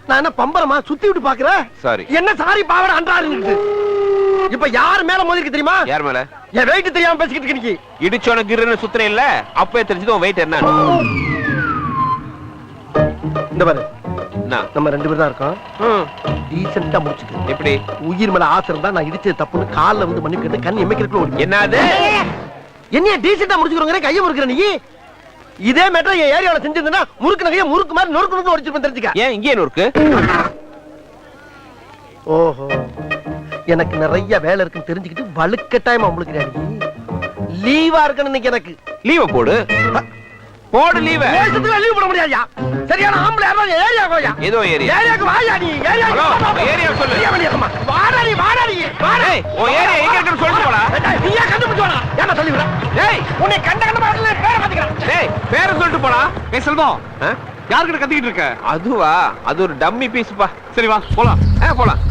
நான் என்ன பம்பரமா சுத்தி விட்டு பாக்குறேன். சாரி. என்ன சாரி பாவட அன்றாருன்னு. இப்ப யார் மேல மோதிருக்கு தெரியுமா? யார் மேல? என் வெயிட் தெரியாம பேசிக்கிட்டு இருக்கீங்க. இடிச்சோன கிருன்னு சுத்துற இல்ல, அப்பவே தெரிஞ்சது உன் வெயிட் என்ன. இந்த பாரு, என்ன? நம்ம 2 பேர் தான் இருக்கோம். டீசென்ட்டா முடிச்சுக்க. எப்படி? உயிர் மேல ஆசை இருந்தா நான் இடிச்சது தப்புன்னு கால்ல வந்து மன்னிப்பு கேட்டு கண் எமைக்கிறதுக்குள்ள ஓடி. என்னது? என்னைய டீசென்ட்டா முடிச்சுக்கிறோங்க, கையை முறுக்குற நீ. இதே மேட்டர் என் ஏரியாவில் செஞ்சிருந்தா முறுக்கு நகையை முறுக்கு மாதிரி நொறுக்கு நொறுக்கு ஒடிச்சிருப்பேன், தெரிஞ்சுக்க. ஏன் இங்கே நொறுக்கு? ஓஹோ, எனக்கு நிறைய வேலை இருக்குன்னு தெரிஞ்சுக்கிட்டு வலுக்கட்டாயமா முழுக்கிறாரு. லீவா இருக்கணும் இன்னைக்கு எனக்கு. லீவ போடு. போடு லீவ. லீவ் போட முடியாதுயா. சரியான ஆம்பளை யாரோ ஏரியா கோயா. ஏதோ ஏரியா. ஏரியாக்கு வாயா நீ. ஹலோ, ஏரியா சொல்லு. வாடா நீ, வாடா நீ. ஏய், ஓ ஏரியா எங்க இருக்குன்னு சொல்லிட்டு போடா. நீயா கண்டுபிடிச்சு வாடா. ஏன்னா சொல்லி விடுற. டேய், உன்னை கண்ட பாடல பேரை மாத்திக்கிறேன். டேய், பேரை சொல்லிட்டு போடா. ஏய் செல்வம், யார்கிட்ட கத்திக்கிட்டு இருக்க? அதுவா? அது ஒரு டம்மி பீஸ்ப்பா. சரி வா போலாம். போலாம்.